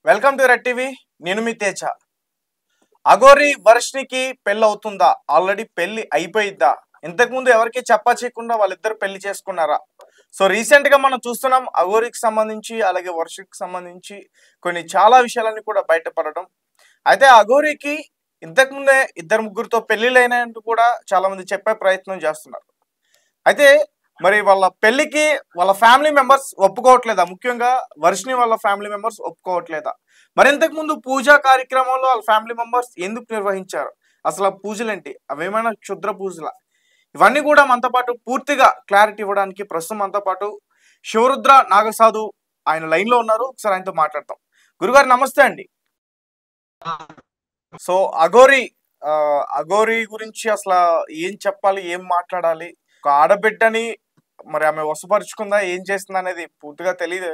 Welcome to red TV. నేను మీ తేజ. అఘోరి వర్షినికి పెళ్ళి అవుతుందా? ఆల్రెడీ పెళ్లి అయిపోయిద్దా? ఇంతకుముందు ఎవరికి చెప్పకుండా వాళ్ళిద్దరు పెళ్లి చేసుకున్నారా? సో రీసెంట్ గా మనం చూస్తున్నాం అఘోరికి సంబంధించి అలాగే వర్షికి సంబంధించి కొన్ని చాలా విషయాలన్నీ కూడా బయటపడడం. అయితే అఘోరికి ఇంతకుముందే ఇద్దరు ముగ్గురితో పెళ్లిళ్ళైనట్టు కూడా చాలా మంది చెప్పే ప్రయత్నం చేస్తున్నారు. అయితే మరి వాళ్ళ పెళ్లికి వాళ్ళ ఫ్యామిలీ మెంబర్స్ ఒప్పుకోవట్లేదా? ముఖ్యంగా వర్షిని వాళ్ళ ఫ్యామిలీ మెంబర్స్ ఒప్పుకోవట్లేదా? మరి ఇంతకు ముందు పూజా కార్యక్రమంలో వాళ్ళ ఫ్యామిలీ మెంబర్స్ ఎందుకు నిర్వహించారు? అసలు ఆ పూజలేంటి? అవేమైనా క్షుద్ర పూజల? ఇవన్నీ కూడా మనతో పాటు పూర్తిగా క్లారిటీ ఇవ్వడానికి ప్రస్తుతం మనతో పాటు శివరుద్ర నాగసాధు ఆయన లైన్ లో ఉన్నారు. ఒకసారి ఆయనతో మాట్లాడతాం. గురుగారు నమస్తే అండి. సో అఘోరి అఘోరి గురించి అసలు ఏం చెప్పాలి, ఏం మాట్లాడాలి? ఒక ఆడబిడ్డని మరి ఆమె వశపరుచుకుందా, ఏం చేస్తుందా అనేది పూర్తిగా తెలియదు.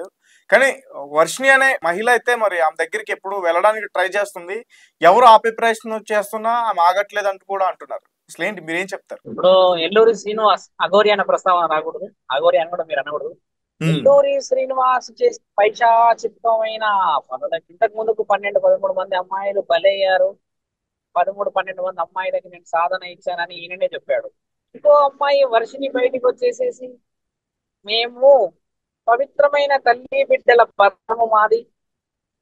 కానీ వర్షిని అనే మహిళ అయితే మరి ఆమె దగ్గరికి ఎప్పుడు వెళ్ళడానికి ట్రై చేస్తుంది. ఎవరు ఆపే ప్రయత్నం చేస్తున్నా ఆమె ఆగట్లేదు అంటూ కూడా అంటున్నారు. అసలు ఏంటి, మీరేం చెప్తారు? ఇప్పుడు ఎల్లూరి శ్రీనివాస్ అఘోరి అన్న ప్రస్తావన రాకూడదు. అఘోరి అని కూడా మీరు అనకూడదు. ఎల్లూరి శ్రీనివాస్ చేసి పైశాచికమైన పనులకి ఇంతకు ముందుకు 12-13 మంది అమ్మాయిలు బలయ్యారు. 13-12 మంది అమ్మాయిలకి నేను సాధన ఇచ్చానని ఈయననే చెప్పాడు. ఇంకో అమ్మాయి వర్షిని బయటికి వచ్చేసేసి మేము పవిత్రమైన తల్లి బిడ్డల బంధము మాది,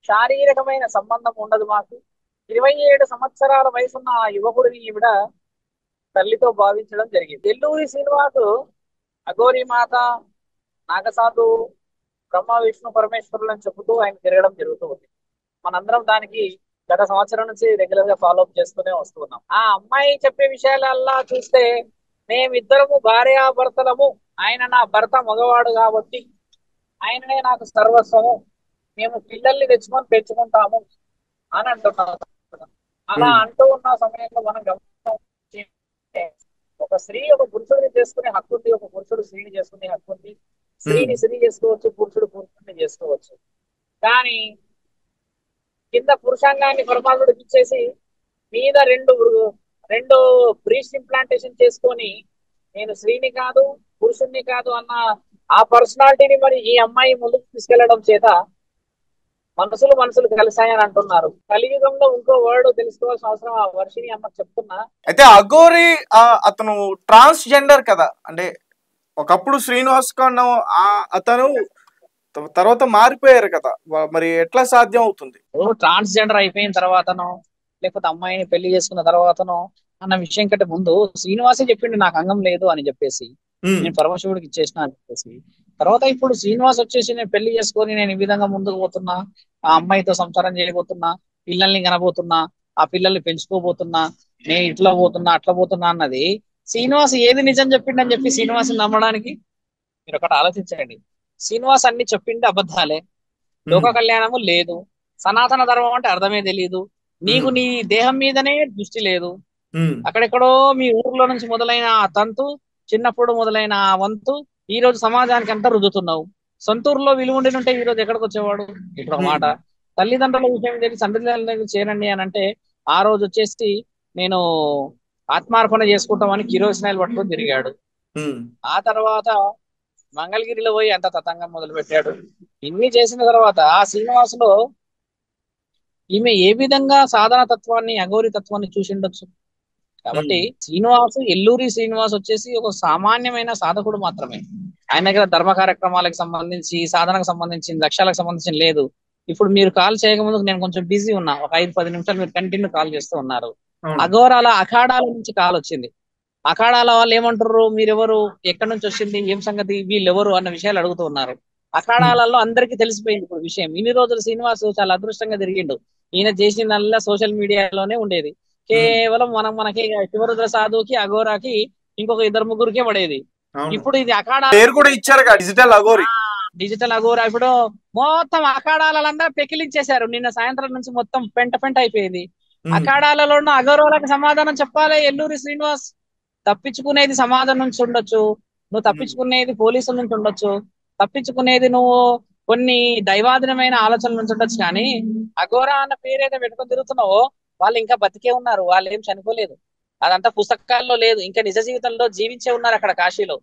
శారీరకమైన సంబంధం ఉండదు మాకు. 27 సంవత్సరాల వయసున్న ఆ యువకుడిని ఈవిడ తల్లితో భావించడం జరిగింది. ఎల్లూరి శ్రీనివాసు అఘోరి మాత, నాగసాధు, బ్రహ్మ విష్ణు పరమేశ్వరులను చెబుతూ ఆయన తిరగడం జరుగుతూ ఉంది. మనందరం దానికి గత సంవత్సరం నుంచి రెగ్యులర్ గా ఫాలో అప్ చేస్తూనే వస్తున్నాం. ఆ అమ్మాయి చెప్పే విషయాలల్లా చూస్తే మేమిద్దరము భార్యాభర్తలము, ఆయన నా భర్త మగవాడు కాబట్టి ఆయననే నాకు సర్వస్వము, మేము పిల్లల్ని తెచ్చుకొని పెంచుకుంటాము అని అంటున్నాం. అలా అంటూ ఉన్న సమయంలో మనం గమనించి ఒక స్త్రీ ఒక పురుషుడిని చేసుకునే హక్కు ఉంది, ఒక పురుషుడు స్త్రీని చేసుకునే హక్కు ఉంది. స్త్రీని స్త్రీ చేసుకోవచ్చు, పురుషుడు పురుషుడిని చేసుకోవచ్చు. కానీ కింద పురుషాంగాన్ని పరమాత్ముడికి ఇచ్చేసి మీద రెండు రెండు బ్రీస్ట్ ఇంప్లాంటేషన్ చేసుకొని నేను స్త్రీని కాదు పురుషుణ్ణి కాదు అన్న ఆ పర్సనాలిటీని మరి ఈ అమ్మాయి ముందుకు తీసుకెళ్లడం చేత మనసులు కలిసాయని అంటున్నారు. కలియుగంలో ఇంకో వర్డ్ తెలుసుకోవాల్సిన అవసరం ఆ వర్షిని అమ్మ చెప్తున్నా. అయితే అఘోరి అతను ట్రాన్స్జెండర్ కదా, అంటే ఒకప్పుడు శ్రీనివాస్ కన్నా అతను తర్వాత మారిపోయారు కదా, మరి ఎట్లా సాధ్యం అవుతుంది? ట్రాన్స్జెండర్ అయిపోయిన తర్వాతనో లేకపోతే అమ్మాయిని పెళ్లి చేసుకున్న తర్వాతనో అన్న విషయం కంటే ముందు శ్రీనివాసే చెప్పిండు నాకు అంగం లేదు అని చెప్పేసి, నేను పరమశివుడికి ఇచ్చేసిన అని చెప్పేసి. తర్వాత ఇప్పుడు శ్రీనివాస్ వచ్చేసి నేను పెళ్లి చేసుకొని నేను ఈ విధంగా ముందుకు పోతున్నా, ఆ అమ్మాయితో సంసారం చేయబోతున్నా, పిల్లల్ని కనబోతున్నా, ఆ పిల్లల్ని పెంచుకోబోతున్నా, నేను ఇట్లా పోతున్నా అట్లా పోతున్నా అన్నది శ్రీనివాస్ ఏది నిజం చెప్పిండని చెప్పి శ్రీనివాస్ నమ్మడానికి మీరు ఒకటి ఆలోచించండి. శ్రీనివాస్ అన్ని చెప్పిండే అబద్ధాలే. లోక కళ్యాణము లేదు, సనాతన ధర్మం అంటే అర్థమే తెలియదు, నీకు నీ దేహం మీదనే దృష్టి లేదు. అక్కడెక్కడో మీ ఊర్లో నుంచి మొదలైన ఆ తంతు, చిన్నప్పుడు మొదలైన ఆ వంతు ఈ రోజు సమాజానికి అంతా రుద్దుతున్నావు. సొంతూరులో విలువ ఉంటే ఈ రోజు ఎక్కడికి వచ్చేవాడు? ఇక్కడ ఒక మాట. తల్లిదండ్రుల విషయం తెలిసి తండ్రి దగ్గర చేరండి అని అంటే ఆ రోజు వచ్చేసి నేను ఆత్మార్పణ చేసుకుంటామని కిరోసినాయిల్ పట్టుకొని తిరిగాడు. ఆ తర్వాత మంగళగిరిలో పోయి అంత తతంగం మొదలు పెట్టాడు. ఇన్ని చేసిన తర్వాత ఆ శ్రీనివాసులో ఈమె ఏ విధంగా సాధన తత్వాన్ని అఘోరి తత్వాన్ని చూసిండొచ్చు. కాబట్టి శ్రీనివాసు, ఎల్లూరి శ్రీనివాస్ వచ్చేసి ఒక సామాన్యమైన సాధకుడు మాత్రమే. ఆయన దగ్గర ధర్మ కార్యక్రమాలకు సంబంధించి, సాధనకు సంబంధించి, లక్ష్యాలకు సంబంధించి లేదు. ఇప్పుడు మీరు కాల్ చేయకముందు నేను కొంచెం బిజీ ఉన్నా, ఒక 5-10 నిమిషాలు మీరు కంటిన్యూ కాల్ చేస్తూ ఉన్నారు. అఘోరాల అఖాడాల నుంచి కాల్ వచ్చింది. అఖాడాల వాళ్ళు ఏమంటారు, మీరెవరు, ఎక్కడి నుంచి వచ్చింది, ఏం సంగతి, వీళ్ళెవరు అన్న విషయాలు అడుగుతూ ఉన్నారు. అఖాడాలలో అందరికీ తెలిసిపోయింది ఇప్పుడు విషయం. ఇన్ని రోజులు శ్రీనివాస్ చాలా అదృష్టంగా తిరిగిండు. ఈయన చేసిందల్లా సోషల్ మీడియాలోనే ఉండేది. కేవలం మనకి శివరుద్ర సాధుకి అఘోరాకి ఇంకొక 2-3కే పడేది. ఇప్పుడు ఇది అఖాడా పేరు కూడా ఇచ్చారు డిజిటల్ అఘోరి. డిజిటల్ అఘోరా ఇప్పుడు మొత్తం అఖాడాలంతా పెకిలించేశారు. నిన్న సాయంత్రం నుంచి మొత్తం పెంట అయిపోయింది. అఖాడాలలో ఉన్న అఘోరాలకు సమాధానం చెప్పాలి ఎల్లూరి శ్రీనివాస్. తప్పించుకునేది సమాజం నుంచి ఉండొచ్చు, నువ్వు తప్పించుకునేది పోలీసుల నుంచి ఉండొచ్చు, తప్పించుకునేది నువ్వు కొన్ని దైవాధీనమైన ఆలోచనల నుంచి ఉండొచ్చు. కానీ అఘోరా అన్న పేరేదో పెట్టుకొని తిరుగుతున్నావో వాళ్ళు ఇంకా బతికే ఉన్నారు, వాళ్ళు ఏం చనిపోలేదు. అదంతా పుస్తకాల్లో లేదు, ఇంకా నిజ జీవితంలో జీవించే ఉన్నారు అక్కడ కాశీలో.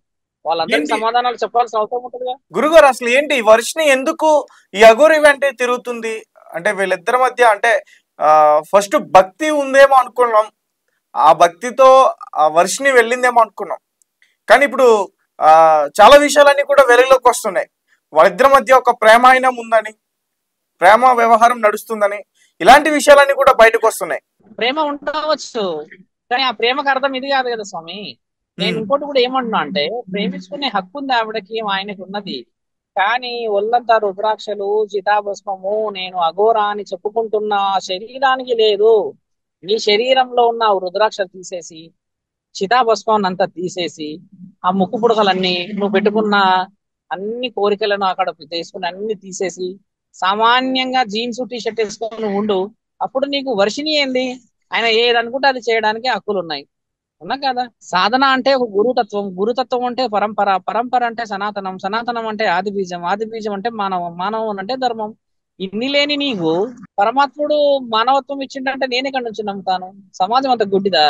వాళ్ళందరికీ సమాధానాలు చెప్పాల్సిన అవసరం ఉంటుందిగా. గురుగారు అసలు ఏంటి వర్షిని ఎందుకు ఈ అఘోరి వెంటే తిరుగుతుంది? అంటే వీళ్ళిద్దరి మధ్య అంటే ఫస్ట్ భక్తి ఉందేమో అనుకున్నాం, ఆ భక్తితో ఆ వర్షిని వెళ్ళిందేమో అనుకున్నాం. కానీ ఇప్పుడు చాలా విషయాలన్నీ కూడా వెలుగులోకి వస్తున్నాయి. వాళ్ళిద్దరి మధ్య ఒక ప్రేమాయణం ఉందని, ప్రేమ వ్యవహారం నడుస్తుందని, ఇలాంటి విషయాలన్నీ కూడా బయటకు వస్తున్నాయి. ప్రేమ ఉండవచ్చు, కానీ ఆ ప్రేమకు అర్థం ఇది కాదు కదా స్వామి. నేను ఇంకోటి కూడా ఏమంటున్నా అంటే, ప్రేమించుకునే హక్కు ఉంది ఆవిడకి, ఆయనకు ఉన్నది. కానీ ఒళ్ళంతా రుద్రాక్షలు, చితాభస్మము, నేను అఘోరా అని చెప్పుకుంటున్న శరీరానికి లేదు. నీ శరీరంలో ఉన్న రుద్రాక్షలు తీసేసి, చితాభస్మం అంతా తీసేసి, ఆ ముక్కు పుడకలన్నీ, నువ్వు పెట్టుకున్న అన్ని కోరికలను అక్కడ తీసుకుని అన్ని తీసేసి, సామాన్యంగా జీన్స్ టీ షర్ట్ వేసుకొని ఉండు. అప్పుడు నీకు వర్షిని ఏంది? ఆయన ఏదనుకుంటే అది చేయడానికి హక్కులు ఉన్నాయి, ఉన్నా కదా. సాధన అంటే ఒక గురుతత్వం, గురుతత్వం అంటే పరంపర, పరంపర అంటే సనాతనం, సనాతనం అంటే ఆది బీజం, ఆది బీజం అంటే మానవం, మానవం అంటే ధర్మం. ఇన్ని లేని నీకు పరమాత్ముడు మానవత్వం ఇచ్చిండంటే నేను ఎక్కడి నుంచి నమ్ముతాను? సమాజం అంత గుడ్డిదా?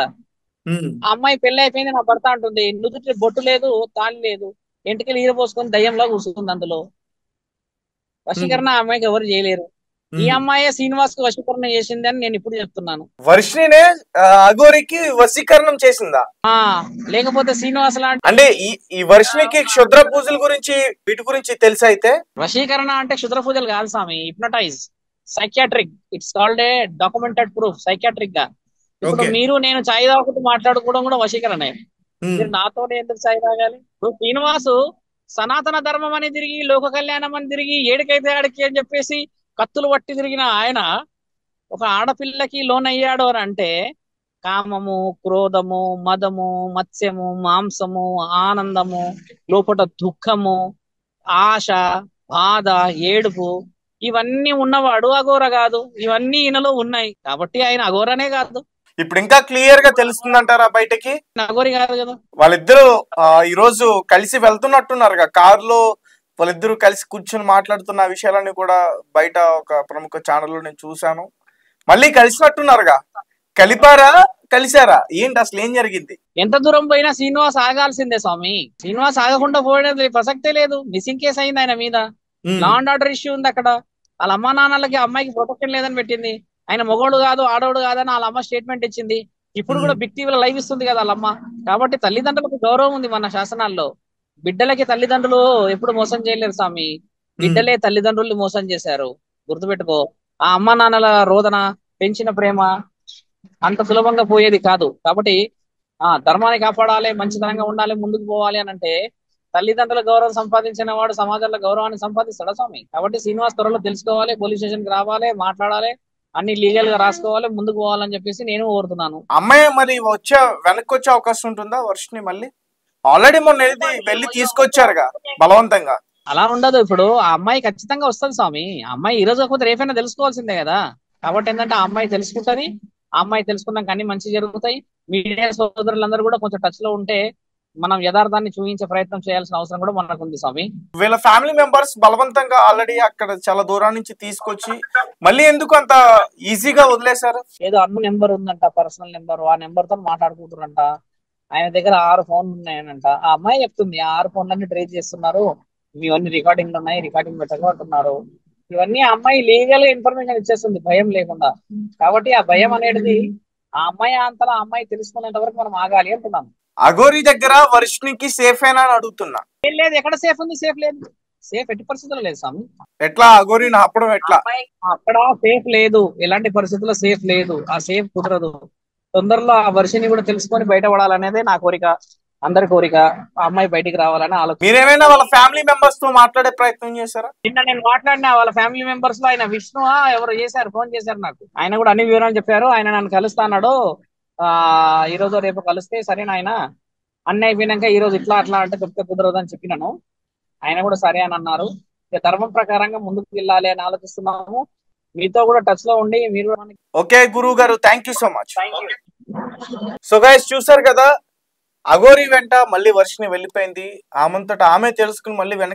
ఆ అమ్మాయి పెళ్లి అయిపోయింది, నా భర్త అంటుంది, నుదుటి బొట్టు లేదు, తాళి లేదు, ఎంటికలు ఈరపోసుకొని దయ్యంలో కూర్చుంది. అందులో వశీకరణ ఆ అమ్మాయికి ఎవరు చేయలేరు. ఈ అమ్మాయే శ్రీనివాస్ కు వశీకరణ చేసింది అని నేను ఇప్పుడు చెప్తున్నాను. వర్షినే అఘోరికి వశీకరణం చేసిందా? లేకపోతే శ్రీనివాస్ లాంటి అంటే ఈ వర్షినికి క్షుద్ర పూజల గురించి వీటి గురించి తెలుసా? అయితే వశీకరణ అంటే క్షుద్ర పూజలు కాదు స్వామి, hypnotize, psychiatric. It's called a documented proof psychiatric గా. ఇప్పుడు మీరు నేను చాయ్ తాగుతూ మాట్లాడుకోవడం కూడా వశీకరణే. మీరు నాతోనే ఎందుకు చాయ్ తాగాలి? ఇప్పుడు శ్రీనివాసు సనాతన ధర్మం అని తిరిగి, లోక కళ్యాణం అని తిరిగి, ఏడికైతే ఆడికి అని చెప్పేసి కత్తులు పట్టి తిరిగిన ఆయన ఒక ఆడపిల్లకి లోనయ్యాడు అని అంటే, కామము, క్రోధము, మదము, మత్స్యము, మాంసము, ఆనందము, లోపల దుఃఖము, ఆశ, బాధ, ఏడుపు, ఇవన్నీ ఉన్నవాడు అఘోర కాదు. ఇవన్నీ ఈయనలో ఉన్నాయి కాబట్టి ఆయన అఘోరనే కాదు. ఇప్పుడు ఇంకా క్లియర్ గా తెలుస్తుందంటారా బయటకి? అఘోరి కాదు కదా. వాళ్ళిద్దరు ఈ రోజు కలిసి వెళ్తున్నట్టున్నారు కారులో, వాళ్ళిద్దరూ కలిసి కూర్చొని మాట్లాడుతున్న విషయాలన్నీ కూడా బయట ఒక ప్రముఖ ఛానల్లో నేను చూశాను. మళ్ళీ కలిసినట్టున్నారుగా, కలిపారా కలిసారా ఏంటి అసలు ఏం జరిగింది? ఎంత దూరం పోయినా శ్రీనివాస్ ఆగాల్సిందే స్వామి. శ్రీనివాస్ ఆగకుండా పోయేది ప్రసక్తే లేదు. మిస్సింగ్ కేసు అయింది ఆయన మీద, లా అండ్ ఆర్డర్ ఇష్యూ ఉంది అక్కడ. వాళ్ళ అమ్మా నాన్నలకి అమ్మాయికి ప్రొటెక్షన్ లేదని పెట్టింది. ఆయన మొగోడు కాదు ఆడోడు కాదని వాళ్ళ అమ్మ స్టేట్మెంట్ ఇచ్చింది. ఇప్పుడు కూడా బిగ్ టీవీలో లైవ్ ఇస్తుంది కదా వాళ్ళ అమ్మ. కాబట్టి తల్లిదండ్రులకు గౌరవం ఉంది మన శాసనాల్లో. బిడ్డలకి తల్లిదండ్రులు ఎప్పుడు మోసం చేయలేరు స్వామి, బిడ్డలే తల్లిదండ్రుల్ని మోసం చేశారు, గుర్తుపెట్టుకో. ఆ అమ్మ నాన్నల రోదన, పెంచిన ప్రేమ అంత సులభంగా పోయేది కాదు. కాబట్టి ధర్మాన్ని కాపాడాలి, మంచితనంగా ఉండాలి, ముందుకు పోవాలి అని అంటే తల్లిదండ్రుల గౌరవం సంపాదించిన వాడు సమాజంలో గౌరవాన్ని సంపాదిస్తాడు స్వామి. కాబట్టి శ్రీనివాస్ త్వరలో తెలుసుకోవాలి, పోలీస్ స్టేషన్ కి రావాలి, మాట్లాడాలి, అన్ని లీగల్ గా రాసుకోవాలి, ముందుకు పోవాలని చెప్పేసి నేను కోరుతున్నాను. అమ్మాయి మరి వెనక్కి వచ్చే అవకాశం ఉంటుందా వర్షిని? మళ్ళీ ఆల్రెడీ మొన్న వెళ్ళి తీసుకొచ్చారుగా బలవంతంగా. అలా ఉండదు. ఇప్పుడు ఆ అమ్మాయి ఖచ్చితంగా వస్తుంది స్వామి. ఆ అమ్మాయి ఈ రోజు కాకపోతే రేపైనా తెలుసుకోవాల్సిందే కదా. కాబట్టి ఏంటంటే ఆ అమ్మాయి తెలుసుకుంటది. ఆ అమ్మాయి తెలుసుకున్నాక అన్ని మంచి జరుగుతాయి. మీడియా సోదరులందరూ కూడా కొంచెం టచ్ లో ఉంటే మనం యథార్థాన్ని చూపించే ప్రయత్నం చేయాల్సిన అవసరం కూడా మనకు ఉంది స్వామి. వీళ్ళ ఫ్యామిలీ మెంబర్స్ బలవంతంగా ఆల్రెడీ అక్కడ చాలా దూరం నుంచి తీసుకొచ్చి మళ్ళీ ఎందుకు అంత ఈజీగా వదిలేశారు? ఏదో అన్న నెంబర్ ఉందంట, పర్సనల్ నెంబర్, ఆ నెంబర్ తో మాట్లాడుకుంటారంట. ఆయన దగ్గర 6 ఫోన్లు ఉన్నాయనంట. ఆ అమ్మాయి చెప్తుంది, 6 ఫోన్లన్నీ ట్రేస్ చేస్తున్నారు, ఇవన్నీ రికార్డింగ్లు ఉన్నాయి, రికార్డింగ్ పెట్టకుంటున్నారు. ఇవన్నీ ఆ అమ్మాయి లీగల్ గా ఇన్ఫర్మేషన్ ఇచ్చేస్తుంది భయం లేకుండా. కాబట్టి ఆ భయం అనేది ఆ అమ్మాయి అంతలా ఆ అమ్మాయి తెలుసుకునేంత వరకు మనం ఆగాలి అంటున్నాం. అఘోరి దగ్గర వర్షినికి సేఫ్ అయినా అని అడుగుతున్నా. ఏం లేదు, ఎక్కడ సేఫ్ ఉంది? సేఫ్ లేదు, సేఫ్ ఎట్టి పరిస్థితుల్లో లేదు స్వామి. ఎట్లా అఘోరిని ఆపడం ఎట్లా? అక్కడ సేఫ్ లేదు, ఎలాంటి పరిస్థితుల్లో సేఫ్ లేదు, ఆ సేఫ్ కుదరదు. తొందరలో ఆ వర్షిని కూడా తెలుసుకొని బయటపడాలనేదే నా కోరిక, అందరి కోరిక. ఆ అమ్మాయి బయటికి రావాలని ఆలోచన. మీరేమైనా వాళ్ళ ఫ్యామిలీ మెంబర్స్ తో మాట్లాడే ప్రయత్నం చేశారా? నిన్న నేను మాట్లాడినా వాళ్ళ ఫ్యామిలీ మెంబర్స్ లో. ఆయన విష్ణు ఎవరు చేశారు, ఫోన్ చేశారు నాకు. ఆయన కూడా అన్ని వివరాలు చెప్పారు. ఆయన నన్ను కలుస్తా అన్నాడు. ఈ రోజు రేపు కలిస్తే సరే నాయన, అన్నీ అయిపోయినాక ఈ రోజు ఇట్లా అట్లా అంటే చెప్తే కుదరదు అని చెప్పినాను. ఆయన కూడా సరే అని అన్నారు. ఇక ధర్మం ప్రకారంగా ముందుకు వెళ్ళాలి అని ఆలోచిస్తున్నాము. మీతో కూడా టచ్ లో ఉండి మీరు. ఓకే గురువు గారు, thank you so much. So guys చూసారు కదా, అఘోరి వెంట మళ్ళీ వర్షిని వెళ్ళిపోయింది. ఆమె తెలుసుకుని మళ్ళీ వెనక్కి